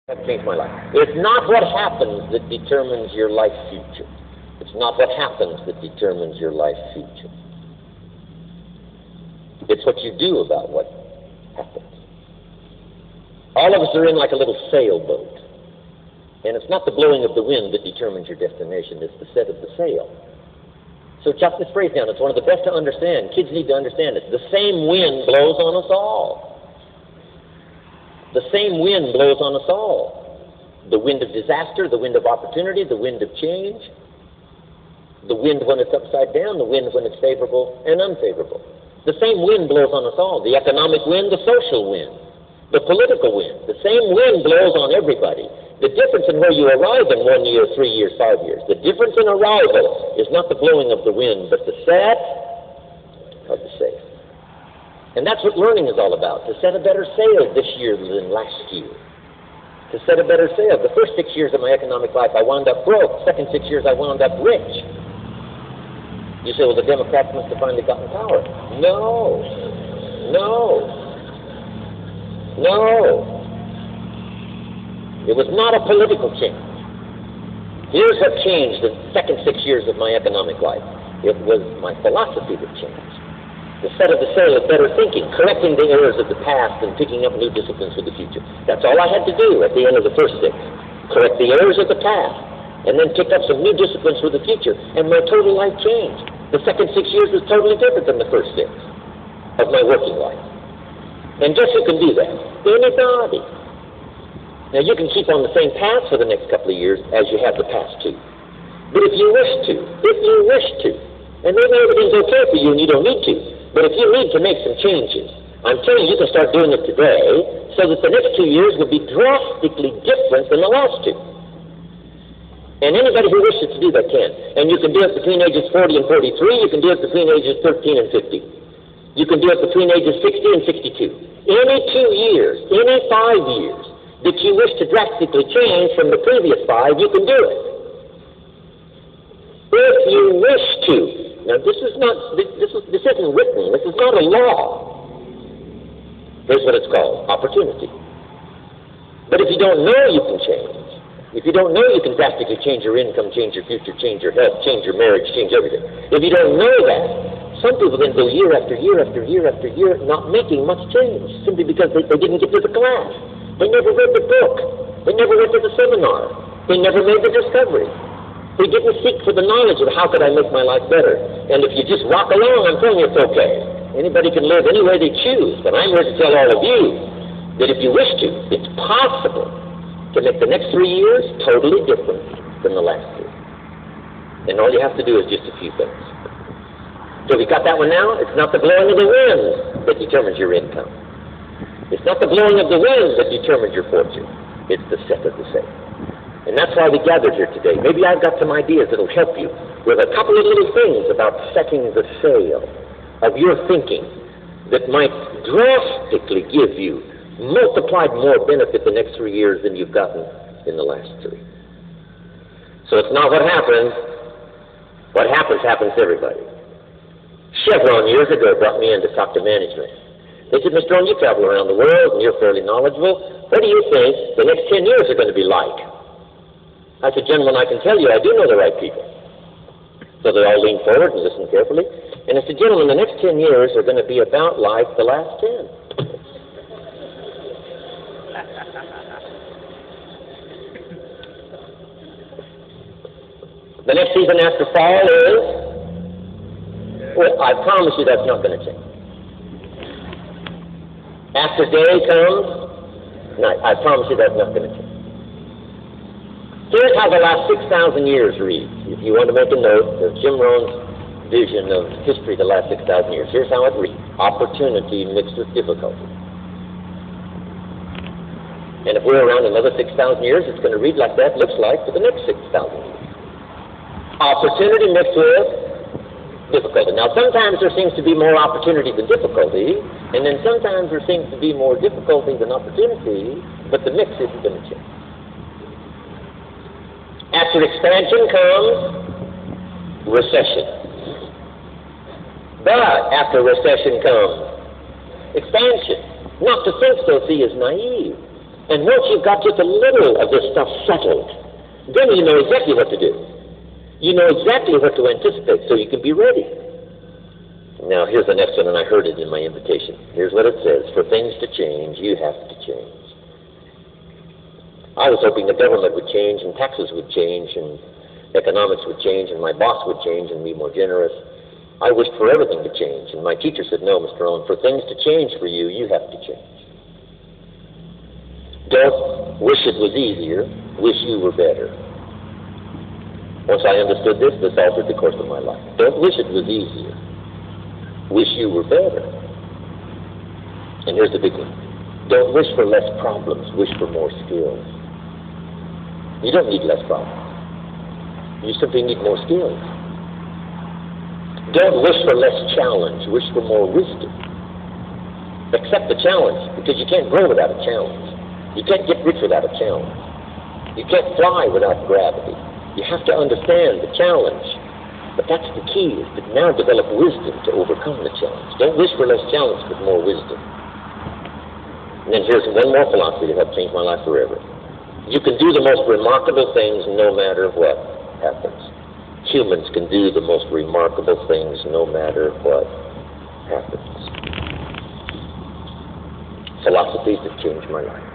That changed my life. It's not what happens that determines your life future. It's not what happens that determines your life future. It's what you do about what happens. All of us are in like a little sailboat. And it's not the blowing of the wind that determines your destination. It's the set of the sail. So jot this phrase down. It's one of the best to understand. Kids need to understand it. The same wind blows on us all. The same wind blows on us all. The wind of disaster, the wind of opportunity, the wind of change, the wind when it's upside down, the wind when it's favorable and unfavorable. The same wind blows on us all. The economic wind, the social wind, the political wind. The same wind blows on everybody. The difference in where you arrive in 1 year, 3 years, 5 years, the difference in arrival is not the blowing of the wind, but the set of the sail. And that's what learning is all about, to set a better sail this year than last year. To set a better sail. The first 6 years of my economic life, I wound up broke. Second 6 years, I wound up rich. You say, well, the Democrats must have finally gotten power. No. It was not a political change. Here's what changed the second 6 years of my economic life. It was my philosophy that changed. The set of the sail of better thinking, correcting the errors of the past and picking up new disciplines for the future. That's all I had to do at the end of the first 6. Correct the errors of the past and then pick up some new disciplines for the future. And my total life changed. The second 6 years was totally different than the first 6 of my working life. And guess who can do that? Anybody. Now you can keep on the same path for the next couple of years as you have the past 2. But if you wish to, and maybe everything's okay for you and you don't need to, but if you need to make some changes, I'm telling you, you can start doing it today so that the next 2 years will be drastically different than the last 2. And anybody who wishes to do that can. And you can do it between ages 40 and 43. You can do it between ages 13 and 50. You can do it between ages 60 and 62. Any 2 years, any 5 years that you wish to drastically change from the previous 5, you can do it. If you wish to. Now, this isn't written. This is not a law. Here's what it's called, opportunity. But if you don't know you can change, if you don't know you can drastically change your income, change your future, change your health, change your marriage, change everything, if you don't know that, some people then go year after year after year after year not making much change simply because they didn't get to the class. They never read the book. They never went to the seminar. They never made the discovery. They didn't seek for the knowledge of how could I make my life better. And if you just walk along, I'm telling you it's okay. Anybody can live any way they choose. But I'm here to tell all of you that if you wish to, it's possible to make the next 3 years totally different than the last 3. And all you have to do is just a few things. So we got that one now? It's not the blowing of the wind that determines your income. It's not the blowing of the wind that determines your fortune. It's the set of the sail. And that's why we gathered here today. Maybe I've got some ideas that will help you with a couple of little things about setting the sail of your thinking that might drastically give you multiplied more benefit the next 3 years than you've gotten in the last 3. So it's not what happens. What happens to everybody. Chevron years ago brought me in to talk to management. They said, Mr. Owen, you travel around the world and you're fairly knowledgeable. What do you think the next 10 years are going to be like? I said, gentlemen, I can tell you I do know the right people. So they all leaned forward and listened carefully. And I said, gentlemen, the next 10 years are going to be about like the last 10. The next season after fall is, well, I promise you that's not going to change. After day comes night. I promise you that's not going to change. Here's how the last 6,000 years reads. If you want to make a note of Jim Rohn's vision of history the last 6,000 years, here's how it reads. Opportunity mixed with difficulty. And if we're around another 6,000 years, it's going to read like that looks like for the next 6,000 years. Opportunity mixed with difficulty. Now, sometimes there seems to be more opportunity than difficulty, and then sometimes there seems to be more difficulty than opportunity, but the mix isn't going to change. After expansion comes recession. But after recession comes expansion. Not to think so, see, is naive. And once you've got just a little of this stuff settled, then you know exactly what to do. You know exactly what to anticipate, so you can be ready. Now, here's the next one, and I heard it in my invitation. Here's what it says. For things to change, you have to change. I was hoping the government would change, and taxes would change, and economics would change, and my boss would change and be more generous. I wished for everything to change, and my teacher said, no, Mr. Owen, for things to change for you, you have to change. Don't wish it was easier, wish you were better. Once I understood this, this altered the course of my life. Don't wish it was easier, wish you were better. And here's the big one. Don't wish for less problems, wish for more skills. You don't need less problems. You simply need more skills. Don't wish for less challenge, wish for more wisdom. Accept the challenge, because you can't grow without a challenge. You can't get rich without a challenge. You can't fly without gravity. You have to understand the challenge. But that's the key, is to now develop wisdom to overcome the challenge. Don't wish for less challenge, but more wisdom. And then here's one more philosophy that helped change my life forever. You can do the most remarkable things no matter what happens. Humans can do the most remarkable things no matter what happens. Philosophies that changed my life.